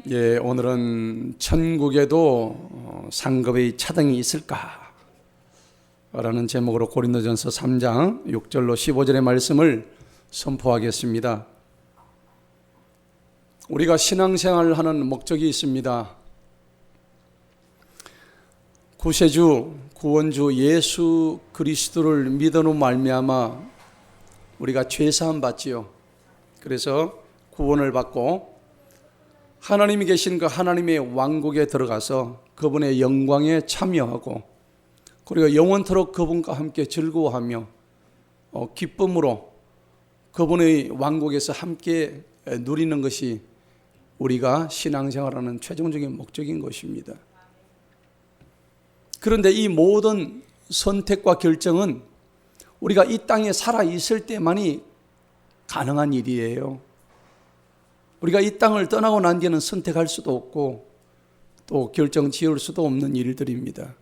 예, 오늘은 천국에도 상급의 차등이 있을까? 라는 제목으로 고린도전서 3장 6절로 15절의 말씀을 선포하겠습니다. 우리가 신앙생활을 하는 목적이 있습니다. 구세주, 구원주 예수 그리스도를 믿어놓은 말미암아 우리가 죄사함 받지요. 그래서 구원을 받고 하나님이 계신 그 하나님의 왕국에 들어가서 그분의 영광에 참여하고 그리고 영원토록 그분과 함께 즐거워하며 기쁨으로 그분의 왕국에서 함께 누리는 것이 우리가 신앙생활하는 최종적인 목적인 것입니다. 그런데 이 모든 선택과 결정은 우리가 이 땅에 살아 있을 때만이 가능한 일이에요. 우리가 이 땅을 떠나고 난 뒤에는 선택할 수도 없고 또 결정 지을 수도 없는 일들입니다.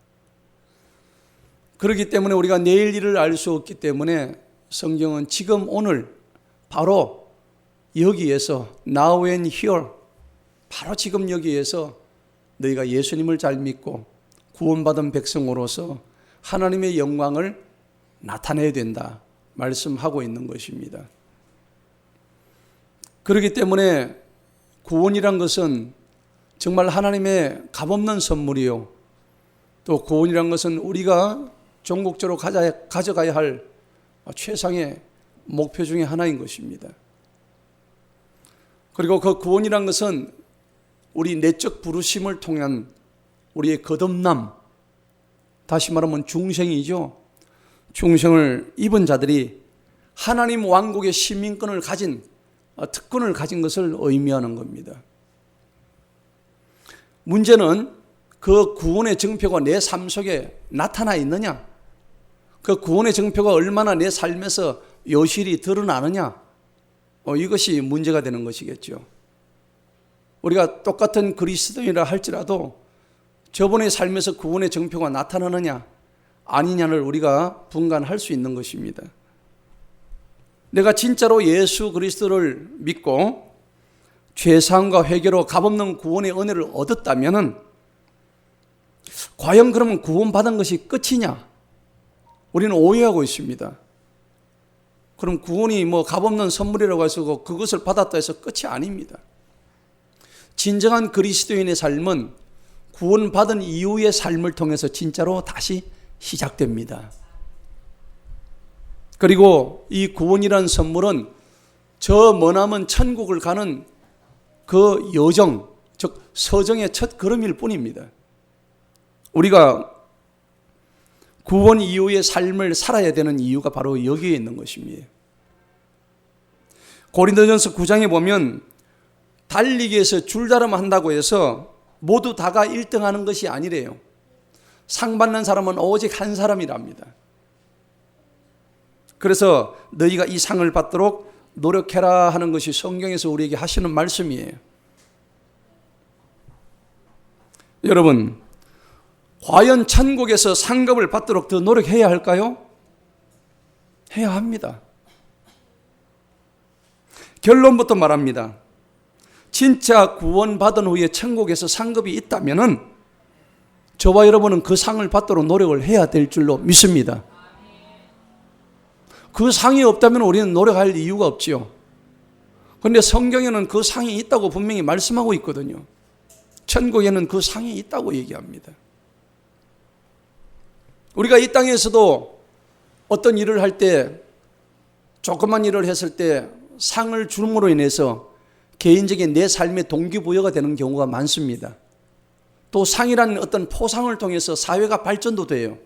그렇기 때문에 우리가 내일 일을 알 수 없기 때문에 성경은 지금 오늘 바로 여기에서 now and here 바로 지금 여기에서 너희가 예수님을 잘 믿고 구원받은 백성으로서 하나님의 영광을 나타내야 된다 말씀하고 있는 것입니다. 그렇기 때문에 구원이란 것은 정말 하나님의 값없는 선물이요. 또 구원이란 것은 우리가 종국적으로 가져가야 할 최상의 목표 중에 하나인 것입니다. 그리고 그 구원이란 것은 우리 내적 부르심을 통한 우리의 거듭남, 다시 말하면 중생이죠. 중생을 입은 자들이 하나님 왕국의 시민권을 가진 특권을 가진 것을 의미하는 겁니다. 문제는 그 구원의 증표가 내 삶 속에 나타나 있느냐, 그 구원의 증표가 얼마나 내 삶에서 여실히 드러나느냐, 이것이 문제가 되는 것이겠죠. 우리가 똑같은 그리스도인이라 할지라도 저분의 삶에서 구원의 증표가 나타나느냐 아니냐를 우리가 분간할 수 있는 것입니다. 내가 진짜로 예수 그리스도를 믿고 죄사함과 회개로 값없는 구원의 은혜를 얻었다면 과연 그러면 구원받은 것이 끝이냐? 우리는 오해하고 있습니다. 그럼 구원이 값없는 선물이라고 해서 그것을 받았다 해서 끝이 아닙니다. 진정한 그리스도인의 삶은 구원받은 이후의 삶을 통해서 진짜로 다시 시작됩니다. 그리고 이 구원이라는 선물은 저 머나먼 천국을 가는 그 여정, 즉 서정의 첫 걸음일 뿐입니다. 우리가 구원 이후의 삶을 살아야 되는 이유가 바로 여기에 있는 것입니다. 고린도전서 9장에 보면 달리기에서 줄다름 한다고 해서 모두 다가 1등 하는 것이 아니래요. 상 받는 사람은 오직 한 사람이랍니다. 그래서 너희가 이 상을 받도록 노력해라 하는 것이 성경에서 우리에게 하시는 말씀이에요. 여러분, 과연 천국에서 상급을 받도록 더 노력해야 할까요? 해야 합니다. 결론부터 말합니다. 진짜 구원받은 후에 천국에서 상급이 있다면은 저와 여러분은 그 상을 받도록 노력을 해야 될 줄로 믿습니다. 그 상이 없다면 우리는 노력할 이유가 없지요. 그런데 성경에는 그 상이 있다고 분명히 말씀하고 있거든요. 천국에는 그 상이 있다고 얘기합니다. 우리가 이 땅에서도 어떤 일을 할 때, 조그만 일을 했을 때 상을 줌으로 인해서 개인적인 내 삶의 동기부여가 되는 경우가 많습니다. 또 상이라는 어떤 포상을 통해서 사회가 발전도 돼요.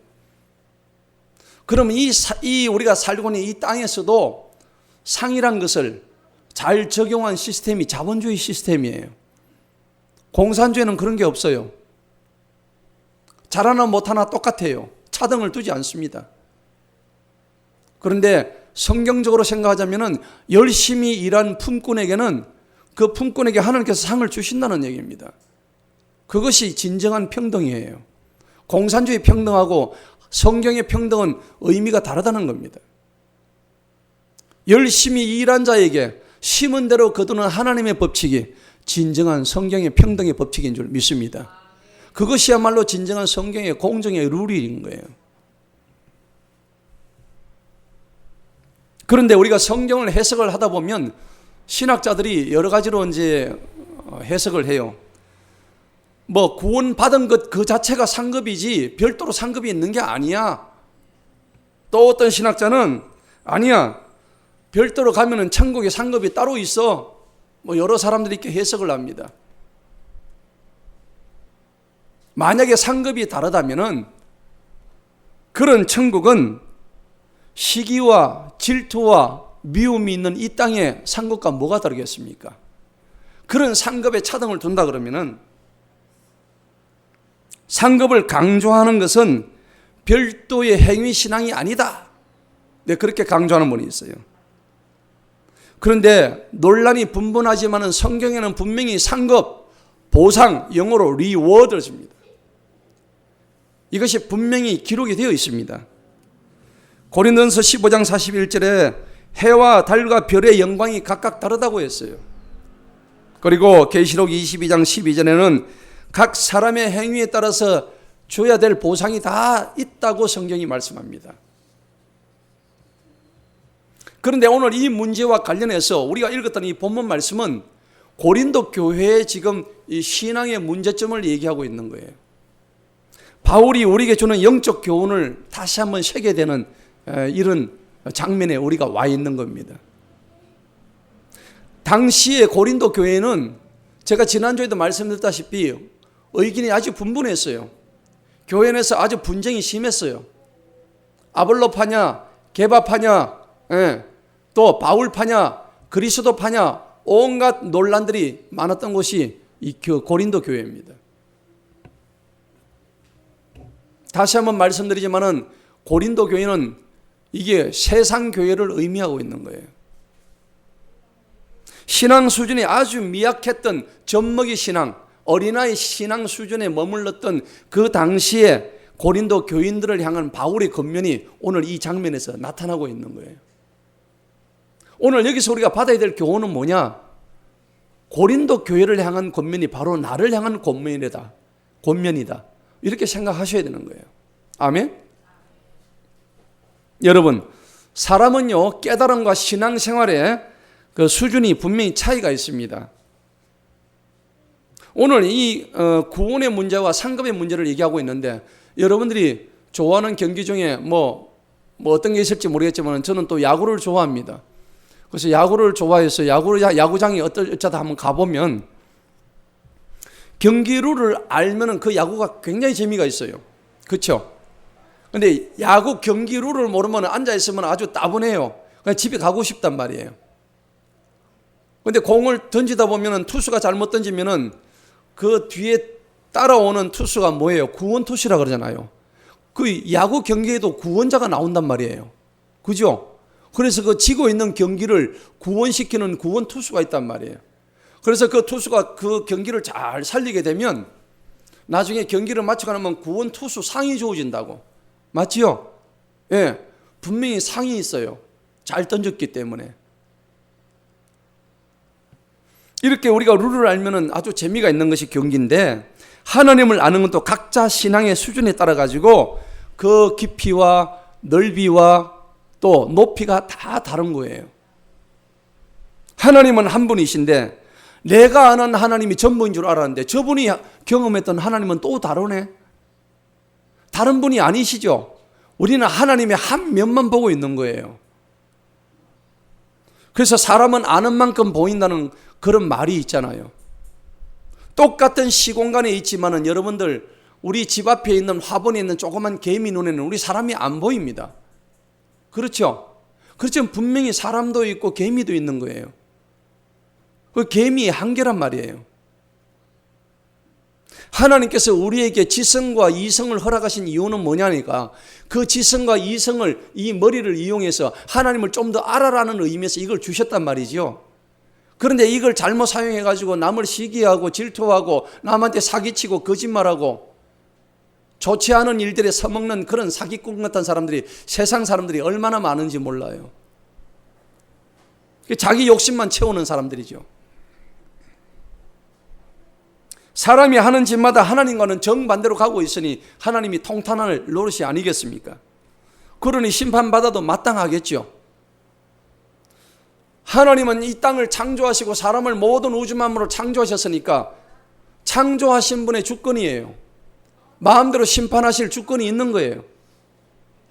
그럼 이 우리가 살고 있는 이 땅에서도 상이란 것을 잘 적용한 시스템이 자본주의 시스템이에요. 공산주의는 그런 게 없어요. 잘하나 못하나 똑같아요. 차등을 두지 않습니다. 그런데 성경적으로 생각하자면 열심히 일한 품꾼에게는 그 품꾼에게 하나님께서 상을 주신다는 얘기입니다. 그것이 진정한 평등이에요. 공산주의 평등하고 성경의 평등은 의미가 다르다는 겁니다. 열심히 일한 자에게 심은 대로 거두는 하나님의 법칙이 진정한 성경의 평등의 법칙인 줄 믿습니다. 그것이야말로 진정한 성경의 공정의 룰인 거예요. 그런데 우리가 성경을 해석을 하다 보면 신학자들이 여러 가지로 이제 해석을 해요. 뭐 구원받은 것 그 자체가 상급이지 별도로 상급이 있는 게 아니야. 또 어떤 신학자는 아니야, 별도로 가면은 천국에 상급이 따로 있어. 뭐 여러 사람들이 이렇게 해석을 합니다. 만약에 상급이 다르다면은 그런 천국은 시기와 질투와 미움이 있는 이 땅의 상급과 뭐가 다르겠습니까? 그런 상급에 차등을 둔다 그러면은 상급을 강조하는 것은 별도의 행위신앙이 아니다. 네, 그렇게 강조하는 분이 있어요. 그런데 논란이 분분하지만은 성경에는 분명히 상급, 보상, 영어로 리워드입니다. 이것이 분명히 기록이 되어 있습니다. 고린도전서 15장 41절에 해와 달과 별의 영광이 각각 다르다고 했어요. 그리고 계시록 22장 12절에는 각 사람의 행위에 따라서 줘야 될 보상이 다 있다고 성경이 말씀합니다. 그런데 오늘 이 문제와 관련해서 우리가 읽었던 이 본문 말씀은 고린도 교회의 지금 이 신앙의 문제점을 얘기하고 있는 거예요. 바울이 우리에게 주는 영적 교훈을 다시 한번 새게 되는 이런 장면에 우리가 와 있는 겁니다. 당시에 고린도 교회는 제가 지난주에도 말씀드렸다시피 의견이 아주 분분했어요. 교회 내에서 아주 분쟁이 심했어요. 아볼로파냐, 게바파냐, 또 바울파냐, 그리스도파냐, 온갖 논란들이 많았던 곳이 이 고린도 교회입니다. 다시 한번 말씀드리지만은 고린도 교회는 이게 세상 교회를 의미하고 있는 거예요. 신앙 수준이 아주 미약했던 젖먹이 신앙, 어린아이 신앙 수준에 머물렀던 그 당시에 고린도 교인들을 향한 바울의 권면이 오늘 이 장면에서 나타나고 있는 거예요. 오늘 여기서 우리가 받아야 될 교훈은 뭐냐? 고린도 교회를 향한 권면이 바로 나를 향한 권면이다. 이렇게 생각하셔야 되는 거예요. 아멘? 여러분, 사람은요, 깨달음과 신앙생활의 그 수준이 분명히 차이가 있습니다. 오늘 이 구원의 문제와 상급의 문제를 얘기하고 있는데 여러분들이 좋아하는 경기 중에 뭐 어떤 게 있을지 모르겠지만 저는 또 야구를 좋아합니다. 그래서 야구를 좋아해서 야구장에 어쩌다 한번 가보면 경기 룰을 알면은 그 야구가 굉장히 재미가 있어요. 그렇죠? 근데 야구 경기 룰을 모르면 앉아있으면 아주 따분해요. 그냥 집에 가고 싶단 말이에요. 근데 공을 던지다 보면은 투수가 잘못 던지면은 그 뒤에 따라오는 투수가 뭐예요? 구원 투수라 그러잖아요. 그 야구 경기에도 구원자가 나온단 말이에요. 그죠? 그래서 그 지고 있는 경기를 구원시키는 구원 투수가 있단 말이에요. 그래서 그 투수가 그 경기를 잘 살리게 되면 나중에 경기를 마치고 나면 구원 투수 상이 주어진다고. 맞지요? 예, 분명히 상이 있어요. 잘 던졌기 때문에. 이렇게 우리가 룰을 알면은 아주 재미가 있는 것이 경기인데 하나님을 아는 건 또 각자 신앙의 수준에 따라 가지고 그 깊이와 넓이와 또 높이가 다 다른 거예요. 하나님은 한 분이신데 내가 아는 하나님이 전부인 줄 알았는데 저분이 경험했던 하나님은 또 다르네. 다른 분이 아니시죠. 우리는 하나님의 한 면만 보고 있는 거예요. 그래서 사람은 아는 만큼 보인다는 그런 말이 있잖아요. 똑같은 시공간에 있지만은 여러분들 우리 집 앞에 있는 화분에 있는 조그만 개미 눈에는 우리 사람이 안 보입니다. 그렇죠? 그렇지만 분명히 사람도 있고 개미도 있는 거예요. 그 개미의 한계란 말이에요. 하나님께서 우리에게 지성과 이성을 허락하신 이유는 뭐냐니까 그 지성과 이성을 이 머리를 이용해서 하나님을 좀 더 알아라는 의미에서 이걸 주셨단 말이죠. 그런데 이걸 잘못 사용해가지고 남을 시기하고 질투하고 남한테 사기치고 거짓말하고 좋지 않은 일들에 서먹는 그런 사기꾼 같은 사람들이 세상 사람들이 얼마나 많은지 몰라요. 자기 욕심만 채우는 사람들이죠. 사람이 하는 짓마다 하나님과는 정반대로 가고 있으니 하나님이 통탄할 노릇이 아니겠습니까? 그러니 심판받아도 마땅하겠죠. 하나님은 이 땅을 창조하시고 사람을 모든 우주 만물을 창조하셨으니까 창조하신 분의 주권이에요. 마음대로 심판하실 주권이 있는 거예요.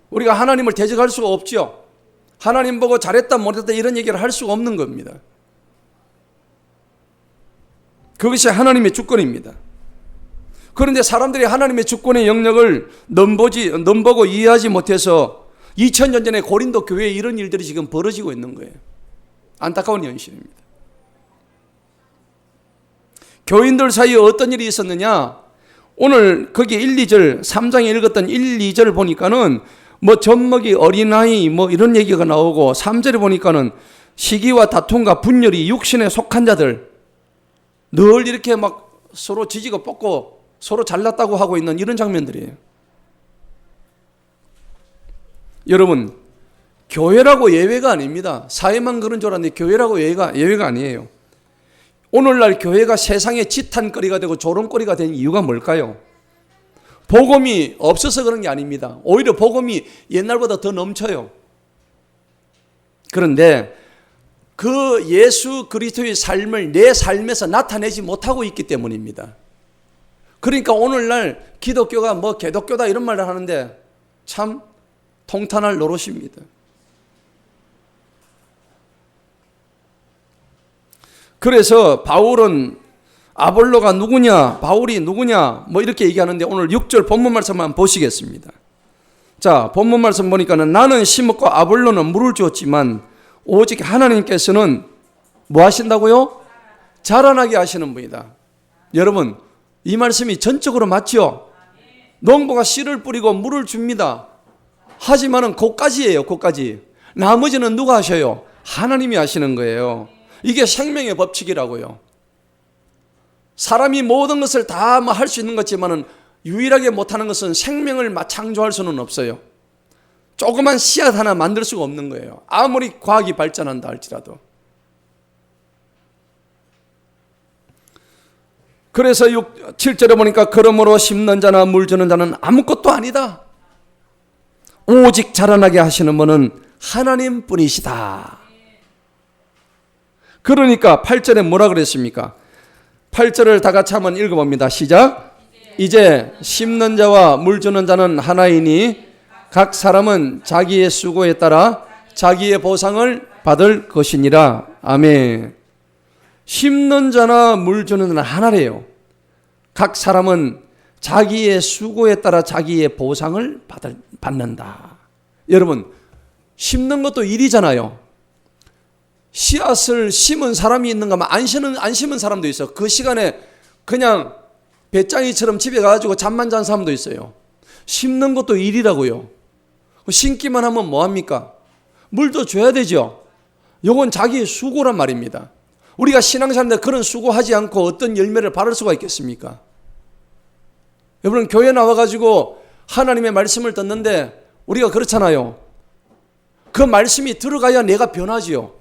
우리가 하나님을 대적할 수가 없죠. 하나님 보고 잘했다 못했다 이런 얘기를 할 수가 없는 겁니다. 그것이 하나님의 주권입니다. 그런데 사람들이 하나님의 주권의 영역을 넘보고 이해하지 못해서 2000년 전에 고린도 교회에 이런 일들이 지금 벌어지고 있는 거예요. 안타까운 현실입니다. 교인들 사이에 어떤 일이 있었느냐? 오늘 거기 1, 2절 3장에 읽었던 1, 2절 보니까는 뭐 젖먹이 어린아이 뭐 이런 얘기가 나오고 3절에 보니까는 시기와 다툼과 분열이 육신에 속한 자들 늘 이렇게 막 서로 지지고 뻗고 서로 잘났다고 하고 있는 이런 장면들이에요. 여러분, 교회라고 예외가 아닙니다. 사회만 그런 줄 알았는데 교회라고 예외가 아니에요. 오늘날 교회가 세상의 지탄거리가 되고 조롱거리가 된 이유가 뭘까요? 복음이 없어서 그런 게 아닙니다. 오히려 복음이 옛날보다 더 넘쳐요. 그런데 그 예수 그리스도의 삶을 내 삶에서 나타내지 못하고 있기 때문입니다. 그러니까 오늘날 기독교가 뭐 개독교다 이런 말을 하는데 참 통탄할 노릇입니다. 그래서 바울은 아볼로가 누구냐, 바울이 누구냐, 뭐 이렇게 얘기하는데 오늘 6절 본문 말씀 한번 보시겠습니다. 자, 본문 말씀 보니까는 나는 심었고 아볼로는 물을 주었지만 오직 하나님께서는 뭐 하신다고요? 자라나게 하시는 분이다. 여러분, 이 말씀이 전적으로 맞죠? 농부가 씨를 뿌리고 물을 줍니다. 하지만은 그까지예요, 그까지. 나머지는 누가 하셔요? 하나님이 하시는 거예요. 이게 생명의 법칙이라고요. 사람이 모든 것을 다 할 수 있는 것지만은 유일하게 못하는 것은 생명을 창조할 수는 없어요. 조그만 씨앗 하나 만들 수가 없는 거예요. 아무리 과학이 발전한다 할지라도. 그래서 7절에 보니까 그러므로 심는 자나 물 주는 자는 아무것도 아니다. 오직 자라나게 하시는 분은 하나님뿐이시다. 그러니까 8절에 뭐라 그랬습니까? 8절을 다 같이 한번 읽어봅니다. 시작. 이제 심는 자와 물 주는 자는 하나이니 각 사람은 자기의 수고에 따라 자기의 보상을 받을 것이니라. 아멘. 심는 자나 물 주는 자는 하나래요. 각 사람은 자기의 수고에 따라 자기의 보상을 받는다. 여러분, 심는 것도 일이잖아요. 씨앗을 심은 사람이 있는가 하면 안 심은 사람도 있어. 그 시간에 그냥 배짱이처럼 집에 가가지고 잠만 잔 사람도 있어요. 심는 것도 일이라고요. 심기만 하면 뭐합니까? 물도 줘야 되죠. 이건 자기의 수고란 말입니다. 우리가 신앙생활인데 그런 수고하지 않고 어떤 열매를 바를 수가 있겠습니까? 여러분, 교회 나와가지고 하나님의 말씀을 듣는데 우리가 그렇잖아요. 그 말씀이 들어가야 내가 변하지요.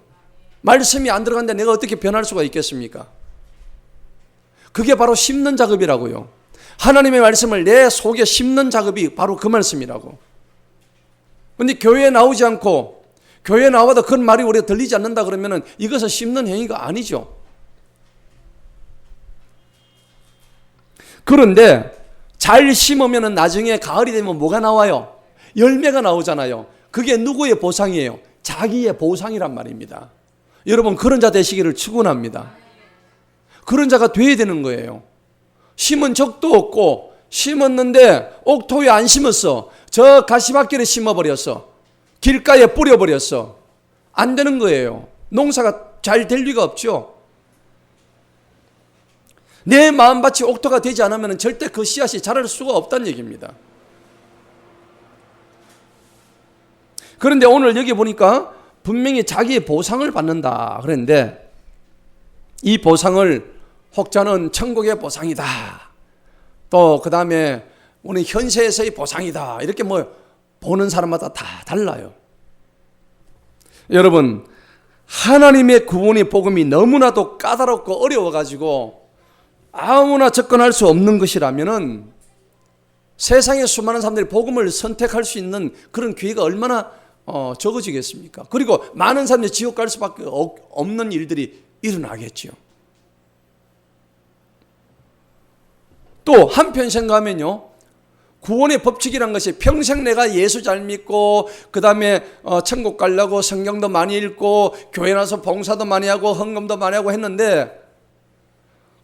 말씀이 안 들어간데 내가 어떻게 변할 수가 있겠습니까? 그게 바로 심는 작업이라고요. 하나님의 말씀을 내 속에 심는 작업이 바로 그 말씀이라고. 그런데 교회에 나오지 않고 교회에 나와도 그런 말이 우리가 들리지 않는다 그러면 이것은 심는 행위가 아니죠. 그런데 잘 심으면 나중에 가을이 되면 뭐가 나와요? 열매가 나오잖아요. 그게 누구의 보상이에요? 자기의 보상이란 말입니다. 여러분, 그런 자 되시기를 축원합니다. 그런 자가 돼야 되는 거예요. 심은 적도 없고 심었는데 옥토에 안 심었어. 저 가시밭길에 심어버렸어. 길가에 뿌려버렸어. 안 되는 거예요. 농사가 잘 될 리가 없죠. 내 마음밭이 옥토가 되지 않으면 절대 그 씨앗이 자랄 수가 없다는 얘기입니다. 그런데 오늘 여기 보니까 분명히 자기의 보상을 받는다 그랬는데 이 보상을 혹자는 천국의 보상이다. 또 그 다음에 우리 현세에서의 보상이다. 이렇게 뭐 보는 사람마다 다 달라요. 여러분, 하나님의 구원의 복음이 너무나도 까다롭고 어려워가지고 아무나 접근할 수 없는 것이라면은 세상의 수많은 사람들이 복음을 선택할 수 있는 그런 기회가 얼마나 적어지겠습니까? 그리고 많은 사람들이 지옥 갈 수밖에 없는 일들이 일어나겠죠. 또 한편 생각하면요, 구원의 법칙이란 것이 평생 내가 예수 잘 믿고 그 다음에 천국 가려고 성경도 많이 읽고 교회 나서 봉사도 많이 하고 헌금도 많이 하고 했는데,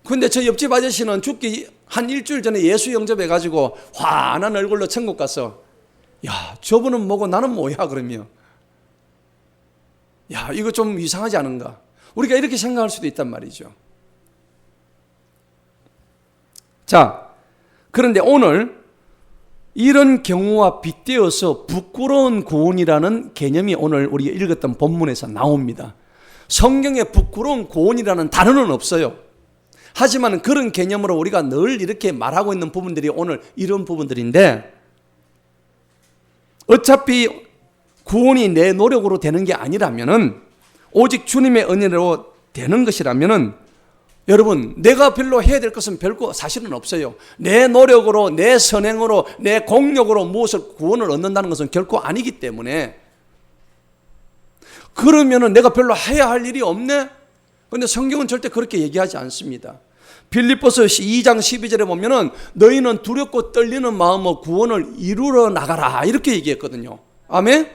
근데 저 옆집 아저씨는 죽기 한 일주일 전에 예수 영접해가지고 환한 얼굴로 천국 가서, 야, 저분은 뭐고 나는 뭐야 그러며, 야, 이거 좀 이상하지 않은가? 우리가 이렇게 생각할 수도 있단 말이죠. 자, 그런데 오늘 이런 경우와 빗대어서 부끄러운 구원이라는 개념이 오늘 우리가 읽었던 본문에서 나옵니다. 성경에 부끄러운 구원이라는 단어는 없어요. 하지만 그런 개념으로 우리가 늘 이렇게 말하고 있는 부분들이 오늘 이런 부분들인데, 어차피 구원이 내 노력으로 되는 게 아니라면은, 오직 주님의 은혜로 되는 것이라면은, 여러분, 내가 별로 해야 될 것은 별거 사실은 없어요. 내 노력으로, 내 선행으로, 내 공력으로 무엇을 구원을 얻는다는 것은 결코 아니기 때문에, 그러면은 내가 별로 해야 할 일이 없네? 그런데 성경은 절대 그렇게 얘기하지 않습니다. 빌립보서 2장 12절에 보면은 너희는 두렵고 떨리는 마음으로 구원을 이루러 나가라, 이렇게 얘기했거든요. 아멘?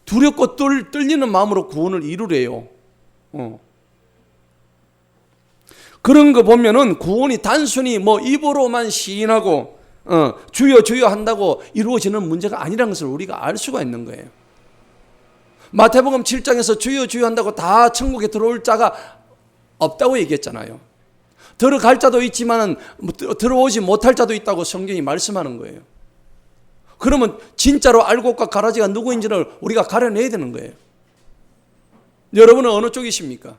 두렵고 떨리는 마음으로 구원을 이루래요. 그런 거 보면은 구원이 단순히 뭐 입으로만 시인하고 주여 주여 한다고 이루어지는 문제가 아니라는 것을 우리가 알 수가 있는 거예요. 마태복음 7장에서 주여 주여 한다고 다 천국에 들어올 자가 없다고 얘기했잖아요. 들어갈 자도 있지만 들어오지 못할 자도 있다고 성경이 말씀하는 거예요. 그러면 진짜로 알곡과 가라지가 누구인지를 우리가 가려내야 되는 거예요. 여러분은 어느 쪽이십니까?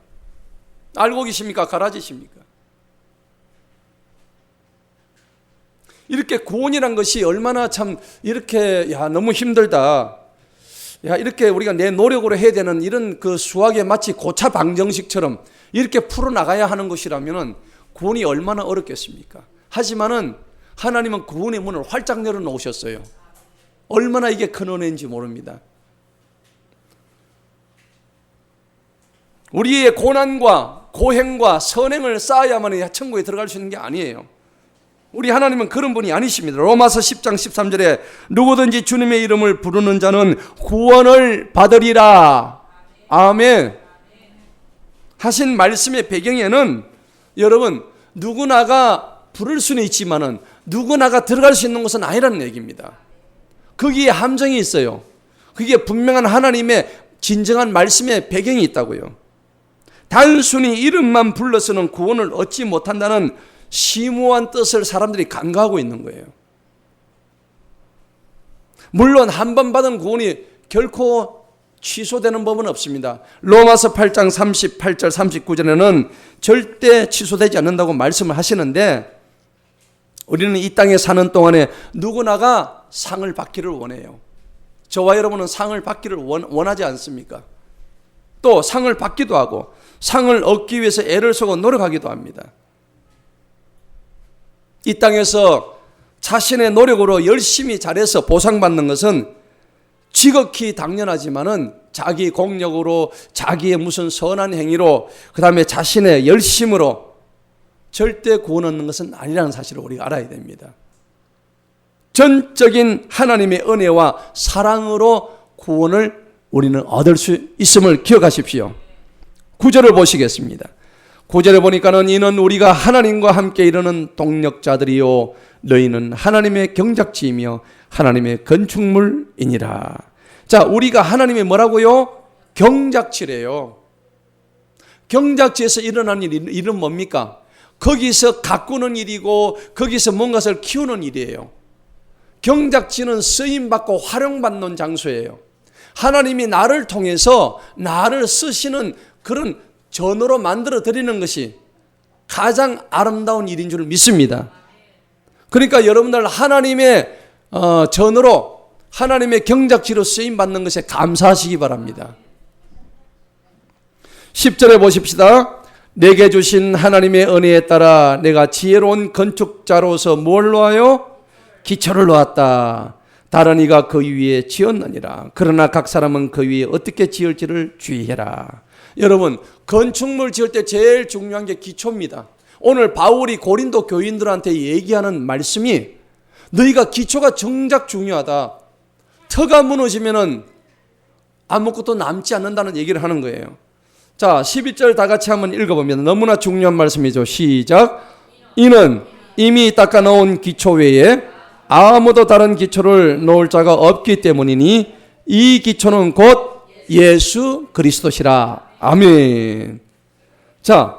알곡이십니까? 가라지십니까? 이렇게 구원이란 것이 얼마나 참 이렇게 너무 힘들다, 이렇게 우리가 내 노력으로 해야 되는 이런 그 수학의 마치 고차 방정식처럼 이렇게 풀어나가야 하는 것이라면 구원이 얼마나 어렵겠습니까? 하지만은 하나님은 구원의 문을 활짝 열어놓으셨어요. 얼마나 이게 큰 은혜인지 모릅니다. 우리의 고난과 고행과 선행을 쌓아야만 천국에 들어갈 수 있는 게 아니에요. 우리 하나님은 그런 분이 아니십니다. 로마서 10장 13절에 누구든지 주님의 이름을 부르는 자는 구원을 받으리라. 아멘. 하신 말씀의 배경에는 여러분, 누구나가 부를 수는 있지만은 누구나가 들어갈 수 있는 것은 아니라는 얘기입니다. 거기에 함정이 있어요. 그게 분명한 하나님의 진정한 말씀의 배경이 있다고요. 단순히 이름만 불러서는 구원을 얻지 못한다는 심오한 뜻을 사람들이 간과하고 있는 거예요. 물론 한 번 받은 구원이 결코 취소되는 법은 없습니다. 로마서 8장 38절 39절에는 절대 취소되지 않는다고 말씀을 하시는데, 우리는 이 땅에 사는 동안에 누구나가 상을 받기를 원해요. 저와 여러분은 상을 받기를 원하지 않습니까? 또 상을 받기도 하고 상을 얻기 위해서 애를 쓰고 노력하기도 합니다. 이 땅에서 자신의 노력으로 열심히 잘해서 보상받는 것은 지극히 당연하지만은 자기 공력으로, 자기의 무슨 선한 행위로, 그 다음에 자신의 열심으로 절대 구원 얻는 것은 아니라는 사실을 우리가 알아야 됩니다. 전적인 하나님의 은혜와 사랑으로 구원을 우리는 얻을 수 있음을 기억하십시오. 9절을 보시겠습니다. 9절에 보니까는 이는 우리가 하나님과 함께 이르는 동력자들이요 너희는 하나님의 경작지이며 하나님의 건축물이니라. 자, 우리가 하나님의 뭐라고요? 경작지래요. 경작지에서 일어나는 일은 뭡니까? 거기서 가꾸는 일이고 거기서 뭔가를 키우는 일이에요. 경작지는 쓰임받고 활용받는 장소예요. 하나님이 나를 통해서 나를 쓰시는 그런 전으로 만들어 드리는 것이 가장 아름다운 일인 줄 믿습니다. 그러니까 여러분들 하나님의 전으로, 하나님의 경작지로 쓰임받는 것에 감사하시기 바랍니다. 10절에 보십시다. 내게 주신 하나님의 은혜에 따라 내가 지혜로운 건축자로서 뭘 놓아요? 기초를 놓았다. 다른 이가 그 위에 지었느니라. 그러나 각 사람은 그 위에 어떻게 지을지를 주의해라. 여러분, 건축물 지을 때 제일 중요한 게 기초입니다. 오늘 바울이 고린도 교인들한테 얘기하는 말씀이 너희가 기초가 정작 중요하다. 터가 무너지면은 아무것도 남지 않는다는 얘기를 하는 거예요. 자, 12절 다 같이 한번 읽어보면 너무나 중요한 말씀이죠. 시작. 이는 이미 닦아 놓은 기초 외에 아무도 다른 기초를 놓을 자가 없기 때문이니 이 기초는 곧 예수 그리스도시라. 아멘. 자,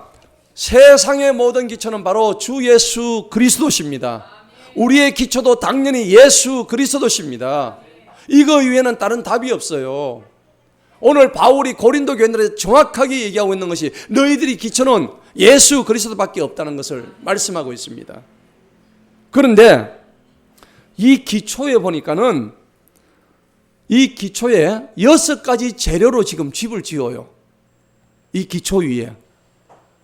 세상의 모든 기초는 바로 주 예수 그리스도십니다. 우리의 기초도 당연히 예수 그리스도십니다. 이거 위에는 다른 답이 없어요. 오늘 바울이 고린도 교인들에게 정확하게 얘기하고 있는 것이 너희들이 기초는 예수 그리스도밖에 없다는 것을 말씀하고 있습니다. 그런데 이 기초에 보니까는 이 기초에 6가지 재료로 지금 집을 지어요. 이 기초 위에.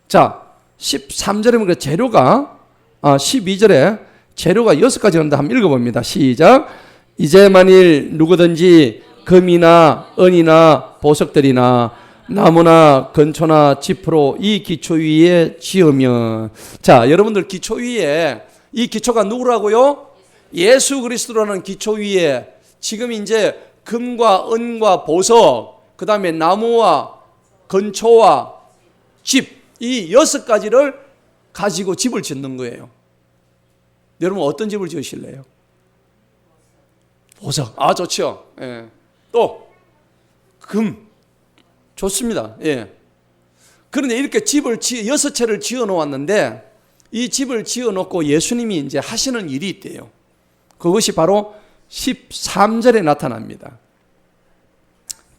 자, 13절에 보니까 재료가 12절에 재료가 6가지 있는데 한번 읽어봅니다. 시작. 이제 만일 누구든지 금이나 은이나 보석들이나 나무나 건초나 지프로 이 기초 위에 지으면, 자, 여러분들 기초 위에 이 기초가 누구라고요? 예수 그리스도라는 기초 위에 지금 이제 금과 은과 보석, 그 다음에 나무와 건초와 집, 이 6가지를 가지고 집을 짓는 거예요. 여러분 어떤 집을 지으실래요? 보석. 좋죠. 예. 또 금. 좋습니다. 예. 그런데 이렇게 집을 6채를 지어 놓았는데 이 집을 지어 놓고 예수님이 이제 하시는 일이 있대요. 그것이 바로 13절에 나타납니다.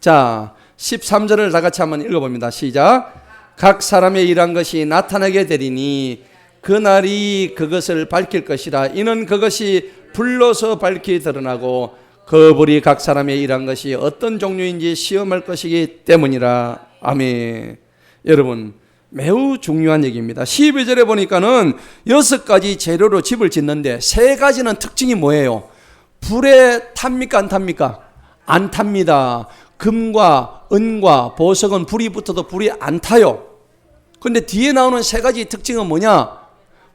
자, 13절을 다 같이 한번 읽어봅니다. 시작. 각 사람의 일한 것이 나타나게 되리니 그날이 그것을 밝힐 것이라. 이는 그것이 불로서 밝히 드러나고 그 불이 각 사람의 일한 것이 어떤 종류인지 시험할 것이기 때문이라. 아멘. 여러분, 매우 중요한 얘기입니다. 12절에 보니까는 6가지 재료로 집을 짓는데 3가지는 특징이 뭐예요? 불에 탑니까 안 탑니까? 안 탑니다. 금과 은과 보석은 불이 붙어도 불이 안 타요. 그런데 뒤에 나오는 3가지 특징은 뭐냐?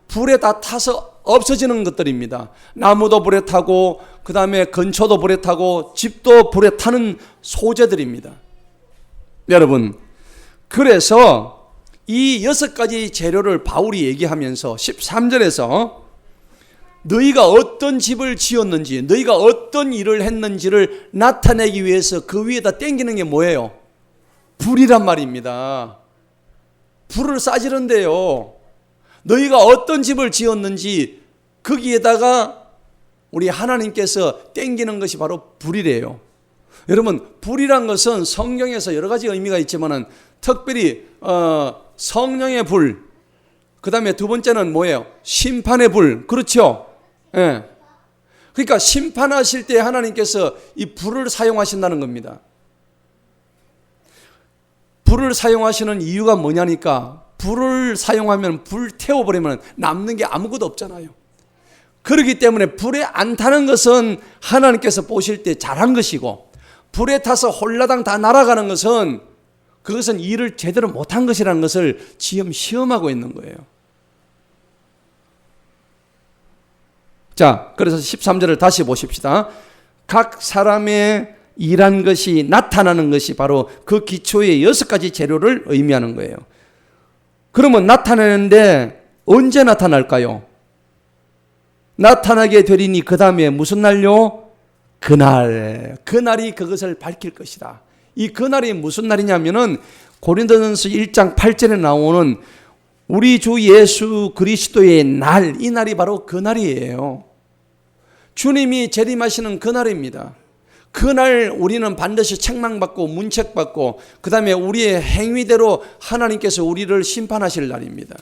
불에 다 타서 없어지는 것들입니다. 나무도 불에 타고, 그 다음에 건초도 불에 타고, 집도 불에 타는 소재들입니다. 여러분, 그래서 이 6가지 재료를 바울이 얘기하면서 13절에서 너희가 어떤 집을 지었는지, 너희가 어떤 일을 했는지를 나타내기 위해서 그 위에다 땡기는 게 뭐예요? 불이란 말입니다. 불을 싸지른대요. 너희가 어떤 집을 지었는지 거기에다가 우리 하나님께서 땡기는 것이 바로 불이래요. 여러분, 불이란 것은 성경에서 여러 가지 의미가 있지만은 특별히 성령의 불, 그 다음에 두 번째는 뭐예요? 심판의 불. 그렇죠? 예. 그러니까 심판하실 때 하나님께서 이 불을 사용하신다는 겁니다. 불을 사용하시는 이유가 뭐냐니까, 불을 사용하면 불 태워버리면 남는 게 아무것도 없잖아요. 그렇기 때문에 불에 안 타는 것은 하나님께서 보실 때 잘한 것이고, 불에 타서 홀라당 다 날아가는 것은 그것은 일을 제대로 못한 것이라는 것을 지금 시험하고 있는 거예요. 자, 그래서 13절을 다시 보십시다. 각 사람의 일한 것이 나타나는 것이 바로 그 기초의 6가지 재료를 의미하는 거예요. 그러면 나타나는데 언제 나타날까요? 나타나게 되리니 그 다음에 무슨 날요? 그날이 그것을 밝힐 것이다. 이 그날이 무슨 날이냐면은 고린도전서 1장 8절에 나오는 우리 주 예수 그리스도의 날, 이 날이 바로 그 날이에요. 주님이 재림하시는 그 날입니다. 그날 우리는 반드시 책망받고 문책받고 그 다음에 우리의 행위대로 하나님께서 우리를 심판하실 날입니다.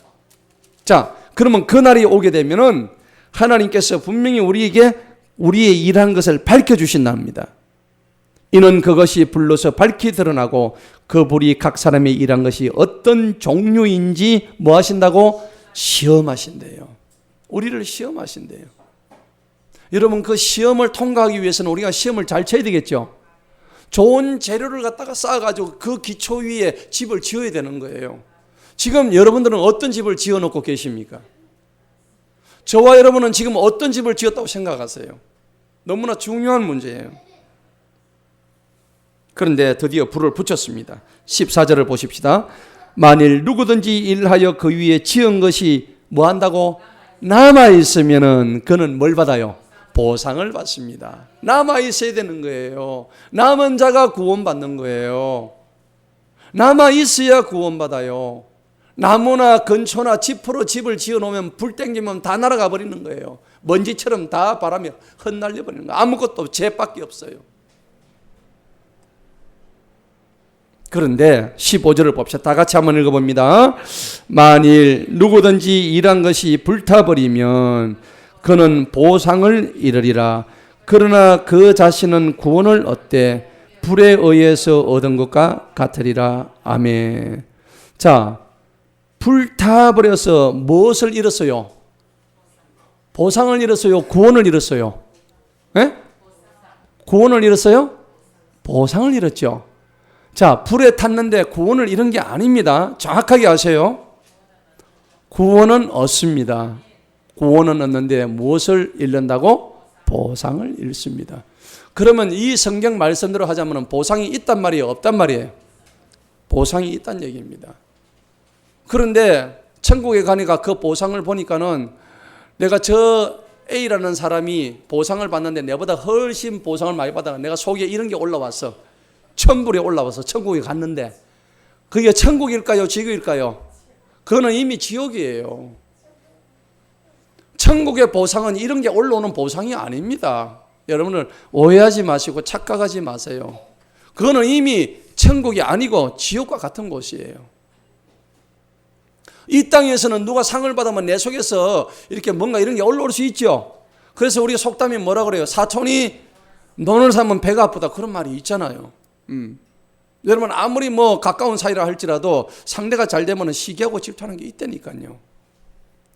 자, 그러면 그 날이 오게 되면은 하나님께서 분명히 우리에게 우리의 일한 것을 밝혀주신답니다. 이는 그것이 불로서 밝히 드러나고 그 불이 각 사람이 일한 것이 어떤 종류인지 뭐 하신다고? 시험하신대요. 우리를 시험하신대요. 여러분, 그 시험을 통과하기 위해서는 우리가 시험을 잘 쳐야 되겠죠. 좋은 재료를 갖다가 쌓아가지고 그 기초 위에 집을 지어야 되는 거예요. 지금 여러분들은 어떤 집을 지어놓고 계십니까? 저와 여러분은 지금 어떤 집을 지었다고 생각하세요? 너무나 중요한 문제예요. 그런데 드디어 불을 붙였습니다. 14절을 보십시다. 만일 누구든지 일하여 그 위에 지은 것이 뭐 한다고? 남아있으면은 그는 뭘 받아요? 보상을 받습니다. 남아있어야 되는 거예요. 남은 자가 구원받는 거예요. 남아있어야 구원받아요. 나무나 근초나 지프로 집을 지어놓으면 불 땡기면 다 날아가 버리는 거예요. 먼지처럼 다 바람에 흩날려 버리는 거예요. 아무것도 죄밖에 없어요. 그런데 15절을 봅시다. 다 같이 한번 읽어봅니다. 만일 누구든지 일한 것이 불타버리면 그는 보상을 잃으리라. 그러나 그 자신은 구원을 얻되 불에 의해서 얻은 것과 같으리라. 아멘. 자, 불타버려서 무엇을 잃었어요? 보상을 잃었어요? 구원을 잃었어요? 네? 구원을 잃었어요? 보상을 잃었죠. 자, 불에 탔는데 구원을 잃은 게 아닙니다. 정확하게 아세요. 구원은 얻습니다. 구원은 얻는데 무엇을 잃는다고? 보상을 잃습니다. 그러면 이 성경 말씀대로 하자면 보상이 있단 말이에요? 없단 말이에요? 보상이 있단 얘기입니다. 그런데 천국에 가니까 그 보상을 보니까는 내가 저 A라는 사람이 보상을 받는데 내보다 훨씬 보상을 많이 받아. 내가 속에 이런 게 올라왔어. 천불에 올라와서 천국에 갔는데 그게 천국일까요? 지옥일까요? 그거는 이미 지옥이에요. 천국의 보상은 이런 게 올라오는 보상이 아닙니다. 여러분들 오해하지 마시고 착각하지 마세요. 그거는 이미 천국이 아니고 지옥과 같은 곳이에요. 이 땅에서는 누가 상을 받으면 내 속에서 이렇게 뭔가 이런 게 올라올 수 있죠. 그래서 우리가 속담이 뭐라 그래요? 사촌이 논을 사면 배가 아프다, 그런 말이 있잖아요. 여러분, 아무리 뭐 가까운 사이라 할지라도 상대가 잘 되면 시기하고 질투하는 게 있다니까요.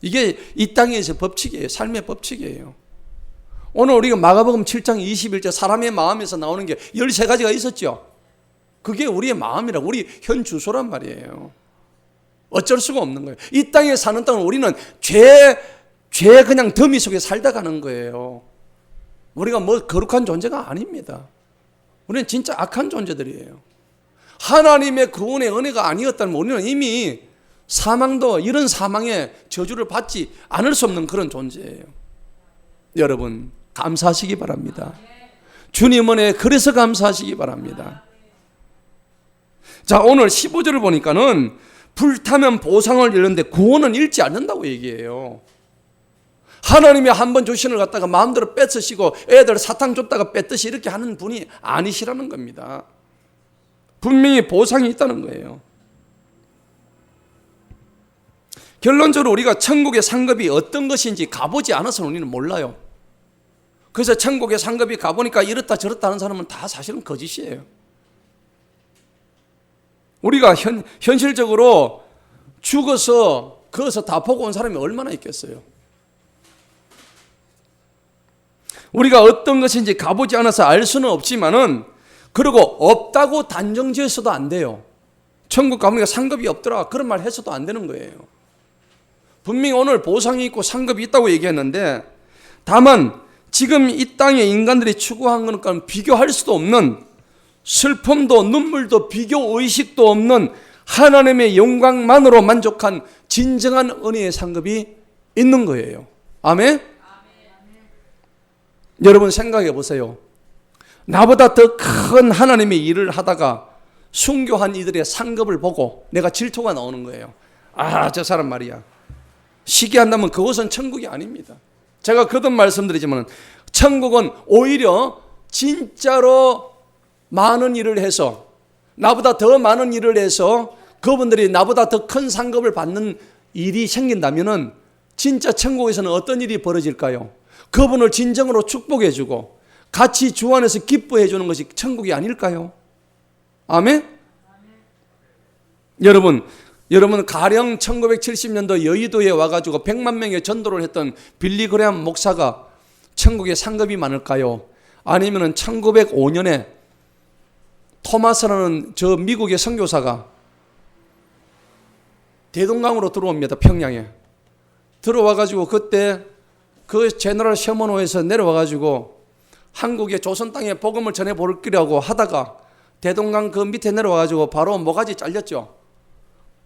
이게 이 땅에서 법칙이에요. 삶의 법칙이에요. 오늘 우리가 마가복음 7장 21절 사람의 마음에서 나오는 게 13가지가 있었죠. 그게 우리의 마음이라고, 우리 현 주소란 말이에요. 어쩔 수가 없는 거예요. 이 땅에 사는 동안 우리는 죄 그냥 더미 속에 살다 가는 거예요. 우리가 뭐 거룩한 존재가 아닙니다. 우리는 진짜 악한 존재들이에요. 하나님의 구원의 은혜가 아니었다면 우리는 이미 사망도, 이런 사망의 저주를 받지 않을 수 없는 그런 존재예요. 여러분, 감사하시기 바랍니다. 주님 은혜에 그래서 감사하시기 바랍니다. 자, 오늘 15절을 보니까는 불타면 보상을 잃는데 구원은 잃지 않는다고 얘기해요. 하나님이 한 번 주신 걸 갖다가 마음대로 뺏으시고 애들 사탕 줬다가 뺐듯이 이렇게 하는 분이 아니시라는 겁니다. 분명히 보상이 있다는 거예요. 결론적으로 우리가 천국의 상급이 어떤 것인지 가보지 않아서 우리는 몰라요. 그래서 천국의 상급이 가보니까 이렇다 저렇다 하는 사람은 다 사실은 거짓이에요. 우리가 현실적으로 죽어서 거기서 다 보고 온 사람이 얼마나 있겠어요. 우리가 어떤 것인지 가보지 않아서 알 수는 없지만은, 그리고 없다고 단정 지어서도 안 돼요. 천국 가보니까 상급이 없더라, 그런 말 해서도 안 되는 거예요. 분명히 오늘 보상이 있고 상급이 있다고 얘기했는데, 다만 지금 이 땅에 인간들이 추구한 것과 비교할 수도 없는, 슬픔도 눈물도 비교 의식도 없는 하나님의 영광만으로 만족한 진정한 은혜의 상급이 있는 거예요. 아멘? 여러분 생각해 보세요. 나보다 더 큰 하나님의 일을 하다가 순교한 이들의 상급을 보고 내가 질투가 나오는 거예요. 아, 저 사람 말이야, 시기한다면 그곳은 천국이 아닙니다. 제가 거듭 말씀드리지만 천국은 오히려 진짜로 많은 일을 해서, 나보다 더 많은 일을 해서 그분들이 나보다 더 큰 상급을 받는 일이 생긴다면은 진짜 천국에서는 어떤 일이 벌어질까요? 그분을 진정으로 축복해주고 같이 주 안에서 기뻐해 주는 것이 천국이 아닐까요? 아멘? 여러분 가령 1970년도 여의도에 와가지고 100만 명의 전도를 했던 빌리 그레엄 목사가 천국에 상급이 많을까요? 아니면 1905년에 토마스라는 저 미국의 선교사가 대동강으로 들어옵니다. 평양에 들어와가지고 그때 그 제너럴 셔먼호에서 내려와가지고 한국의 조선 땅에 복음을 전해보기라고 하다가 대동강 그 밑에 내려와가지고 바로 모가지 잘렸죠.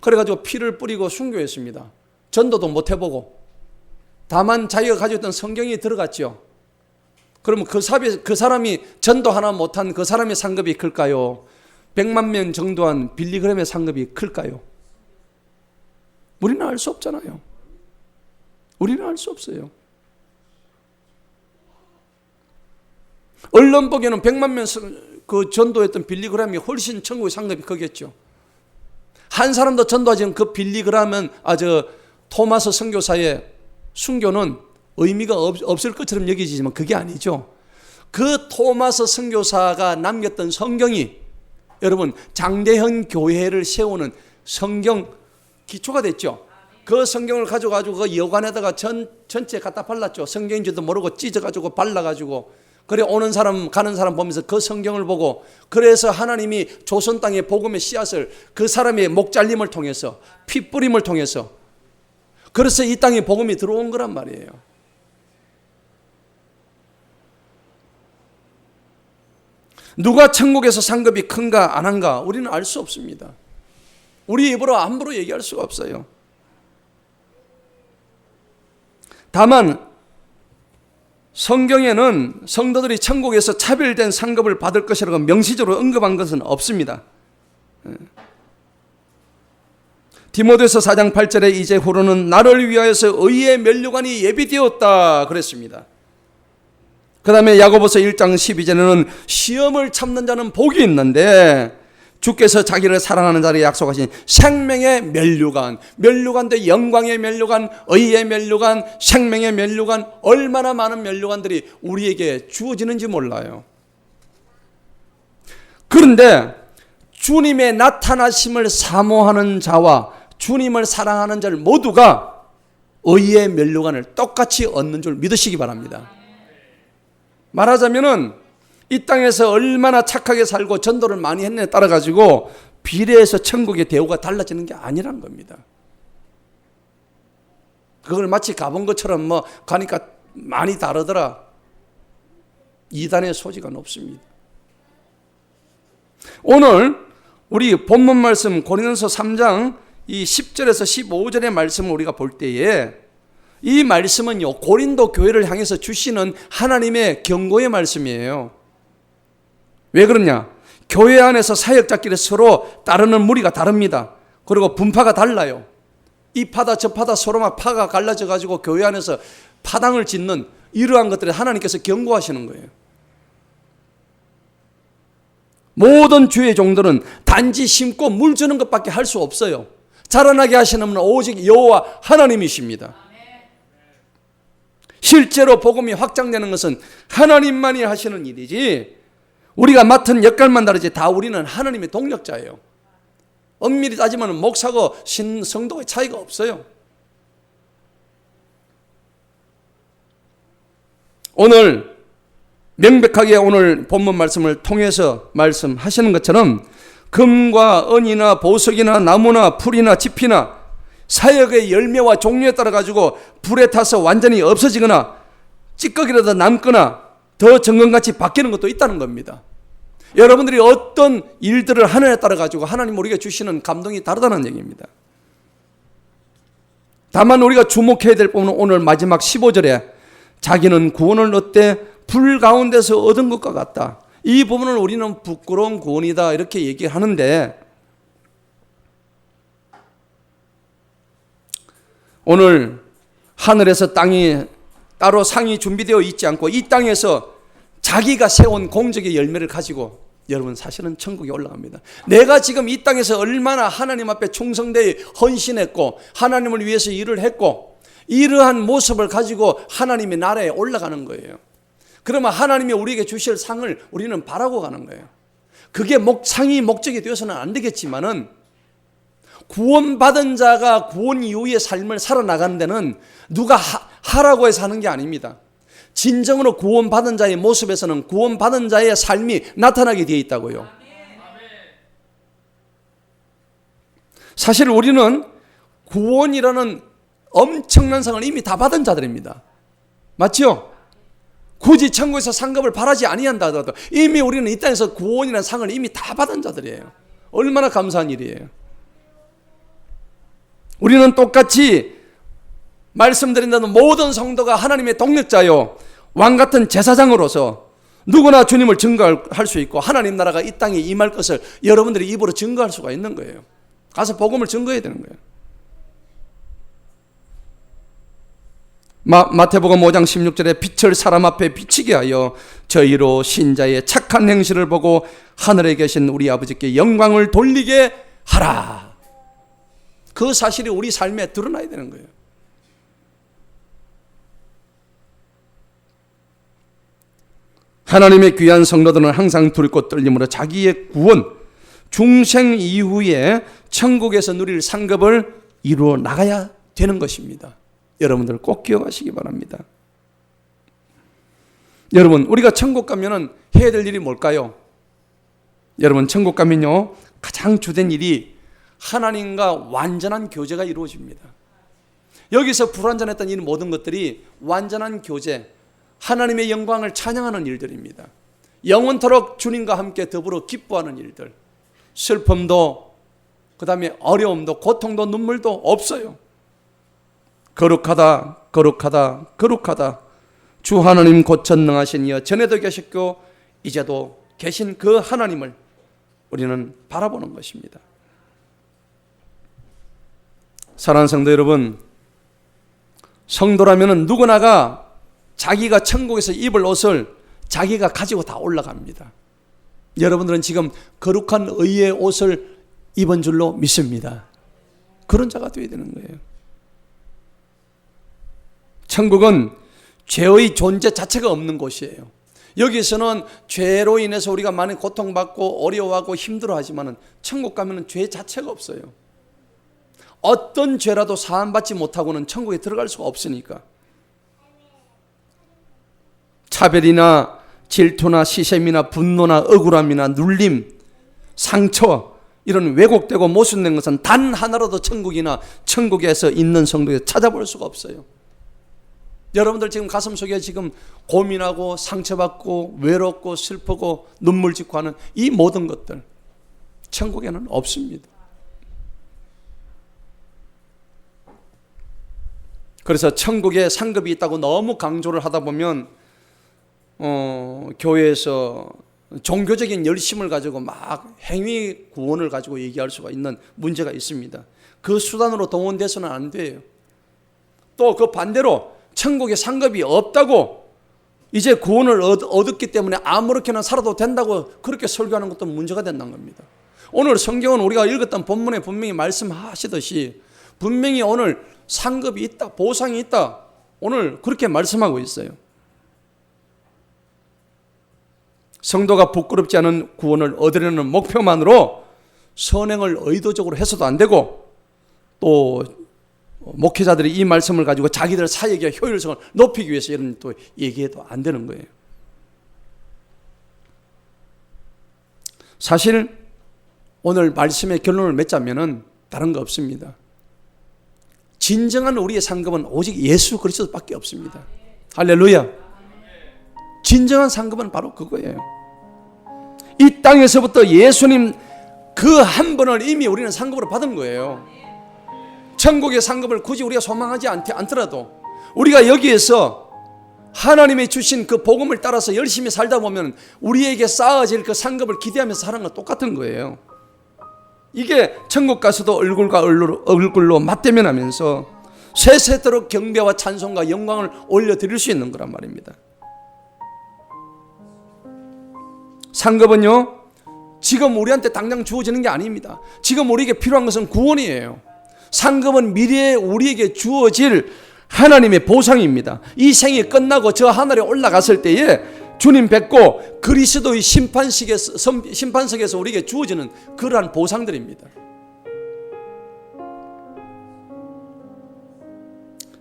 그래가지고 피를 뿌리고 순교했습니다. 전도도 못 해보고 다만 자기가 가지고 있던 성경이 들어갔죠. 그러면 그 사람이 전도 하나 못한 그 사람의 상급이 클까요? 100만 명 정도한 빌리 그램의 상급이 클까요? 우리는 알 수 없잖아요. 우리는 알 수 없어요. 언론 보기에는 100만 명 그 전도했던 빌리 그램이 훨씬 천국의 상급이 크겠죠. 한 사람도 전도하지 않은 그 빌리 그램은 토마스 선교사의 순교는 의미가 없을 것처럼 여기지만 그게 아니죠. 그 토마스 선교사가 남겼던 성경이 여러분 장대현 교회를 세우는 성경 기초가 됐죠. 그 성경을 가져가지고 그 여관에다가 전체 갖다 발랐죠. 성경인지도 모르고 찢어가지고 발라가지고 그래 오는 사람 가는 사람 보면서 그 성경을 보고 그래서 하나님이 조선 땅의 복음의 씨앗을 그 사람의 목 잘림을 통해서 피 뿌림을 통해서 그래서 이 땅에 복음이 들어온 거란 말이에요. 누가 천국에서 상급이 큰가 안 한가 우리는 알 수 없습니다. 우리 입으로 함부로 얘기할 수가 없어요. 다만 성경에는 성도들이 천국에서 차별된 상급을 받을 것이라고 명시적으로 언급한 것은 없습니다. 디모데서 4장 8절에 이제 후로는 나를 위하여서 의의 면류관이 예비되었다 그랬습니다. 그 다음에 야고보서 1장 12절에는 시험을 참는 자는 복이 있는데 주께서 자기를 사랑하는 자에게 약속하신 생명의 면류관, 면류관도 영광의 면류관, 의의 면류관, 생명의 면류관, 얼마나 많은 면류관들이 우리에게 주어지는지 몰라요. 그런데 주님의 나타나심을 사모하는 자와 주님을 사랑하는 자를 모두가 의의 면류관을 똑같이 얻는 줄 믿으시기 바랍니다. 말하자면은 이 땅에서 얼마나 착하게 살고 전도를 많이 했느냐에 따라 가지고 비례해서 천국의 대우가 달라지는 게 아니란 겁니다. 그걸 마치 가본 것처럼 가니까 많이 다르더라. 이단의 소지가 높습니다. 오늘 우리 본문 말씀 고린도서 3장 이 10절에서 15절의 말씀을 우리가 볼 때에 이 말씀은요 고린도 교회를 향해서 주시는 하나님의 경고의 말씀이에요. 왜 그러냐? 교회 안에서 사역자끼리 서로 따르는 무리가 다릅니다. 그리고 분파가 달라요. 이 파다 저 파다 서로 막 파가 갈라져 가지고 교회 안에서 파당을 짓는 이러한 것들을 하나님께서 경고하시는 거예요. 모든 주의 종들은 단지 심고 물 주는 것밖에 할 수 없어요. 자라나게 하시는 분은 오직 여호와 하나님이십니다. 실제로 복음이 확장되는 것은 하나님만이 하시는 일이지 우리가 맡은 역할만 다르지 다 우리는 하나님의 동력자예요. 엄밀히 따지면 목사고 성도의 차이가 없어요. 오늘 명백하게 오늘 본문 말씀을 통해서 말씀하시는 것처럼 금과 은이나 보석이나 나무나 풀이나 짚이나 사역의 열매와 종류에 따라 가지고 불에 타서 완전히 없어지거나 찌꺼기라도 남거나 더 정금같이 바뀌는 것도 있다는 겁니다. 여러분들이 어떤 일들을 하느냐에 따라 가지고 하나님 우리가 주시는 감동이 다르다는 얘기입니다. 다만 우리가 주목해야 될 부분은 오늘 마지막 15절에 자기는 구원을 얻되 불 가운데서 얻은 것과 같다. 이 부분을 우리는 부끄러운 구원이다 이렇게 얘기하는데 오늘 하늘에서 땅이 따로 상이 준비되어 있지 않고 이 땅에서 자기가 세운 공적의 열매를 가지고 여러분 사실은 천국에 올라갑니다. 내가 지금 이 땅에서 얼마나 하나님 앞에 충성되어 헌신했고 하나님을 위해서 일을 했고 이러한 모습을 가지고 하나님의 나라에 올라가는 거예요. 그러면 하나님이 우리에게 주실 상을 우리는 바라고 가는 거예요. 그게 상이 목적이 되어서는 안 되겠지만은 구원받은 자가 구원 이후의 삶을 살아나가는 데는 누가 하라고 해서 하는 게 아닙니다. 진정으로 구원받은 자의 모습에서는 구원받은 자의 삶이 나타나게 되어 있다고요. 사실 우리는 구원이라는 엄청난 상을 이미 다 받은 자들입니다. 맞죠? 굳이 천국에서 상급을 바라지 아니한다 하더라도 이미 우리는 이 땅에서 구원이라는 상을 이미 다 받은 자들이에요. 얼마나 감사한 일이에요. 우리는 똑같이 말씀드린다는 모든 성도가 하나님의 동력자요 왕같은 제사장으로서 누구나 주님을 증거할 수 있고 하나님 나라가 이 땅에 임할 것을 여러분들이 입으로 증거할 수가 있는 거예요. 가서 복음을 증거해야 되는 거예요. 마태복음 5장 16절에 빛을 사람 앞에 비치게 하여 저희로 신자의 착한 행실을 보고 하늘에 계신 우리 아버지께 영광을 돌리게 하라. 그 사실이 우리 삶에 드러나야 되는 거예요. 하나님의 귀한 성도들은 항상 두렵고 떨림으로 자기의 구원, 중생 이후에 천국에서 누릴 상급을 이루어 나가야 되는 것입니다. 여러분들 꼭 기억하시기 바랍니다. 여러분, 우리가 천국 가면은 해야 될 일이 뭘까요? 여러분, 천국 가면요 가장 주된 일이 하나님과 완전한 교제가 이루어집니다. 여기서 불완전했던 이 모든 것들이 완전한 교제, 하나님의 영광을 찬양하는 일들입니다. 영원토록 주님과 함께 더불어 기뻐하는 일들, 슬픔도 그 다음에 어려움도 고통도 눈물도 없어요. 거룩하다 거룩하다 거룩하다 주 하나님 곧 전능하신 이여 전에도 계셨고 이제도 계신 그 하나님을 우리는 바라보는 것입니다. 사랑하는 성도 여러분, 성도라면 누구나가 자기가 천국에서 입을 옷을 자기가 가지고 다 올라갑니다. 여러분들은 지금 거룩한 의의 옷을 입은 줄로 믿습니다. 그런 자가 되어야 되는 거예요. 천국은 죄의 존재 자체가 없는 곳이에요. 여기서는 죄로 인해서 우리가 많이 고통받고 어려워하고 힘들어하지만 천국 가면 죄 자체가 없어요. 어떤 죄라도 사함받지 못하고는 천국에 들어갈 수가 없으니까. 차별이나 질투나 시샘이나 분노나 억울함이나 눌림, 상처 이런 왜곡되고 모순된 것은 단 하나라도 천국이나 천국에서 있는 성도에 찾아볼 수가 없어요. 여러분들 지금 가슴속에 지금 고민하고 상처받고 외롭고 슬프고 눈물 짓고 하는 이 모든 것들 천국에는 없습니다. 그래서 천국에 상급이 있다고 너무 강조를 하다 보면 교회에서 종교적인 열심을 가지고 막 행위 구원을 가지고 얘기할 수가 있는 문제가 있습니다. 그 수단으로 동원돼서는 안 돼요. 또 그 반대로 천국에 상급이 없다고 이제 구원을 얻었기 때문에 아무렇게나 살아도 된다고 그렇게 설교하는 것도 문제가 된다는 겁니다. 오늘 성경은 우리가 읽었던 본문에 분명히 말씀하시듯이 분명히 오늘 상급이 있다, 보상이 있다, 오늘 그렇게 말씀하고 있어요. 성도가 부끄럽지 않은 구원을 얻으려는 목표만으로 선행을 의도적으로 해서도 안 되고, 또 목회자들이 이 말씀을 가지고 자기들 사역의 효율성을 높이기 위해서 이런 또 얘기해도 안 되는 거예요. 사실 오늘 말씀의 결론을 맺자면은 다른 거 없습니다. 진정한 우리의 상급은 오직 예수 그리스도밖에 없습니다. 할렐루야. 진정한 상급은 바로 그거예요. 이 땅에서부터 예수님 그 한 번을 이미 우리는 상급으로 받은 거예요. 천국의 상급을 굳이 우리가 소망하지 않더라도 우리가 여기에서 하나님이 주신 그 복음을 따라서 열심히 살다 보면 우리에게 쌓아질 그 상급을 기대하면서 사는 건 똑같은 거예요. 이게 천국 가서도 얼굴과 얼굴로 맞대면하면서 세세토록 경배와 찬송과 영광을 올려드릴 수 있는 거란 말입니다. 상급은요, 지금 우리한테 당장 주어지는 게 아닙니다. 지금 우리에게 필요한 것은 구원이에요. 상급은 미래에 우리에게 주어질 하나님의 보상입니다. 이 생이 끝나고 저 하늘에 올라갔을 때에 주님 뵙고 그리스도의 심판석에서 우리에게 주어지는 그러한 보상들입니다.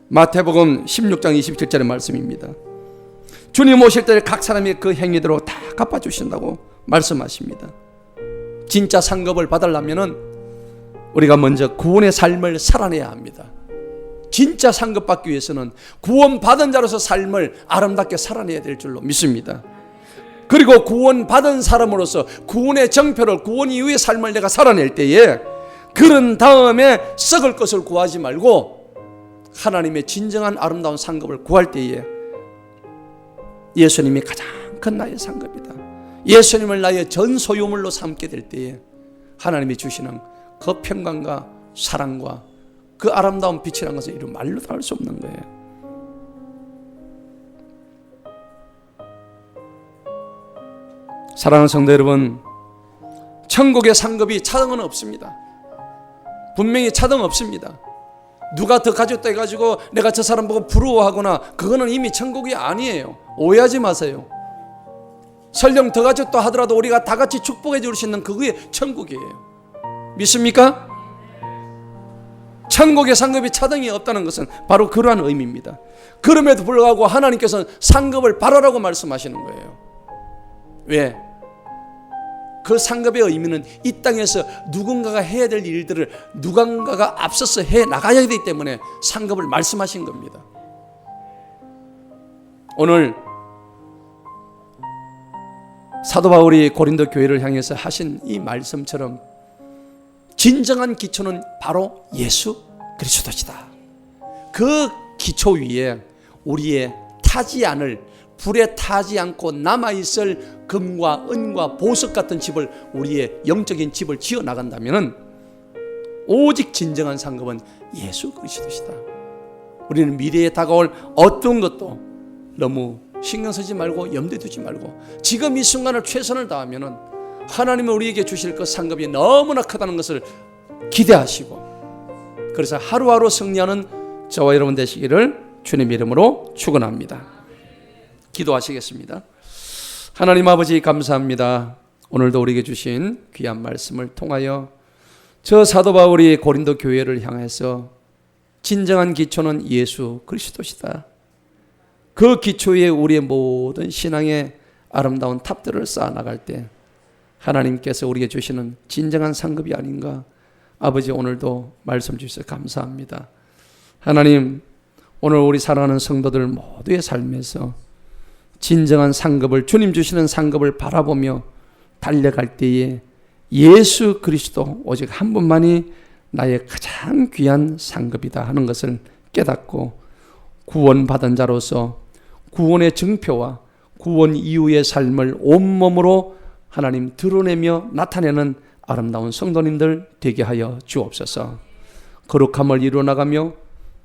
마태복음 16장 27절의 말씀입니다. 주님 오실 때 각 사람의 그 행위대로 다 갚아주신다고 말씀하십니다. 진짜 상급을 받으려면 우리가 먼저 구원의 삶을 살아내야 합니다. 진짜 상급 받기 위해서는 구원받은 자로서 삶을 아름답게 살아내야 될 줄로 믿습니다. 그리고 구원받은 사람으로서 구원의 정표를, 구원 이후의 삶을 내가 살아낼 때에 그런 다음에 썩을 것을 구하지 말고 하나님의 진정한 아름다운 상급을 구할 때에 예수님이 가장 큰 나의 상급이다, 예수님을 나의 전 소유물로 삼게 될 때에 하나님이 주시는 그 평강과 사랑과 그 아름다운 빛이라는 것을 이루 말로 다 할 수 없는 거예요. 사랑하는 성도 여러분, 천국의 상급이 차등은 없습니다. 분명히 차등 없습니다. 누가 더 가졌다 해가지고 내가 저 사람 보고 부러워하거나, 그거는 이미 천국이 아니에요. 오해하지 마세요. 설령 더 가졌다 하더라도 우리가 다 같이 축복해 줄 수 있는 그게 천국이에요. 믿습니까? 천국의 상급이 차등이 없다는 것은 바로 그러한 의미입니다. 그럼에도 불구하고 하나님께서는 상급을 바라라고 말씀하시는 거예요. 왜? 그 상급의 의미는 이 땅에서 누군가가 해야 될 일들을 누군가가 앞서서 해 나가야 되기 때문에 상급을 말씀하신 겁니다. 오늘 사도 바울이 고린도 교회를 향해서 하신 이 말씀처럼 진정한 기초는 바로 예수 그리스도시다. 그 기초 위에 우리의 타지 않을, 불에 타지 않고 남아있을 금과 은과 보석 같은 집을, 우리의 영적인 집을 지어 나간다면 오직 진정한 상급은 예수 그리스도시다. 우리는 미래에 다가올 어떤 것도 너무 신경 쓰지 말고 염두에 두지 말고 지금 이 순간을 최선을 다하면 하나님은 우리에게 주실 그 상급이 너무나 크다는 것을 기대하시고, 그래서 하루하루 승리하는 저와 여러분 되시기를 주님 이름으로 축원합니다. 기도하시겠습니다. 하나님 아버지 감사합니다. 오늘도 우리에게 주신 귀한 말씀을 통하여 저 사도 바울이 고린도 교회를 향해서 진정한 기초는 예수 그리스도시다, 그 기초에 우리의 모든 신앙의 아름다운 탑들을 쌓아나갈 때 하나님께서 우리에게 주시는 진정한 상급이 아닌가. 아버지 오늘도 말씀 주셔서 감사합니다. 하나님, 오늘 우리 사랑하는 성도들 모두의 삶에서 진정한 상급을, 주님 주시는 상급을 바라보며 달려갈 때에 예수 그리스도 오직 한 분만이 나의 가장 귀한 상급이다 하는 것을 깨닫고 구원받은 자로서 구원의 증표와 구원 이후의 삶을 온몸으로 하나님 드러내며 나타내는 아름다운 성도님들 되게 하여 주옵소서. 거룩함을 이루어나가며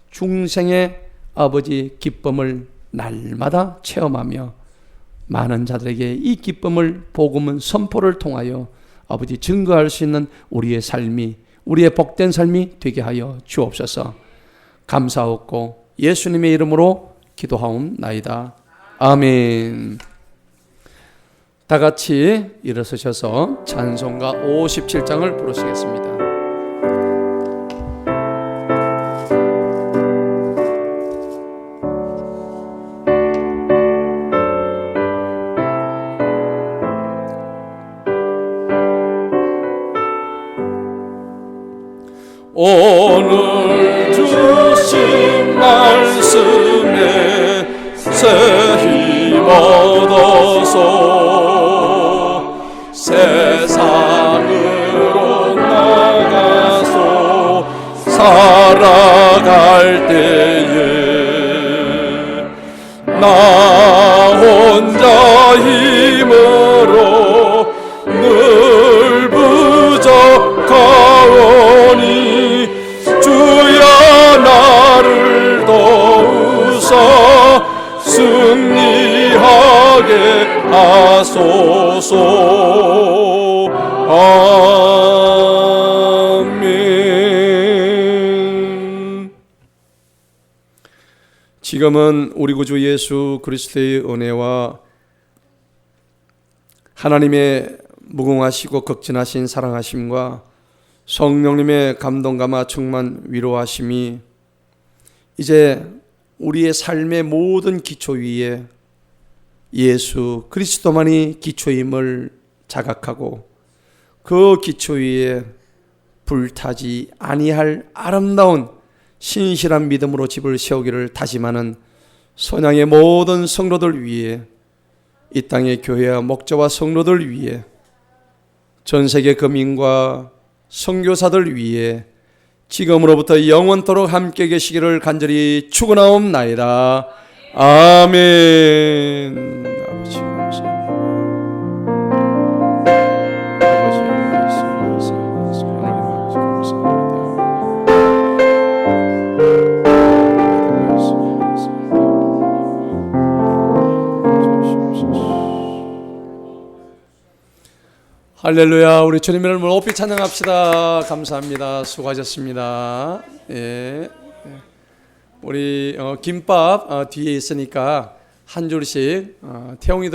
중생의 아버지 기쁨을 날마다 체험하며 많은 자들에게 이 기쁨을, 복음은 선포를 통하여 아버지 증거할 수 있는 우리의 삶이, 우리의 복된 삶이 되게 하여 주옵소서. 감사하고 예수님의 이름으로 기도하옵나이다. 아멘. 다 같이 일어서셔서 찬송가 57장을 부르시겠습니다. 오늘 주신 말씀에 새 힘 얻어서 세상으로 나가서 살아갈 때에 나 혼자 힘으로 늘 부족하오니 주야 나를 도우사 승리하게 하소서. 아멘. 지금은 우리 구주 예수 그리스도의 은혜와 하나님의 무궁하시고 극진하신 사랑하심과 성령님의 감동감화 충만 위로하심이 이제 우리의 삶의 모든 기초 위에 예수 그리스도만이 기초임을 자각하고 그 기초 위에 불타지 아니할 아름다운 신실한 믿음으로 집을 세우기를 다짐하는 선양의 모든 성도들 위해, 이 땅의 교회와 목자와 성도들 위해, 전 세계 거민과 선교사들 위해 지금으로부터 영원토록 함께 계시기를 간절히 축원하옵나이다. 아멘. 아버지 감사합니다. 아버지 하나님 아버지 감사합니다. 할렐루야. 우리 주님을 높이 찬양합시다. 감사합니다. 수고하셨습니다. 예. 우리 김밥 뒤에 있으니까 한 줄씩 태용이들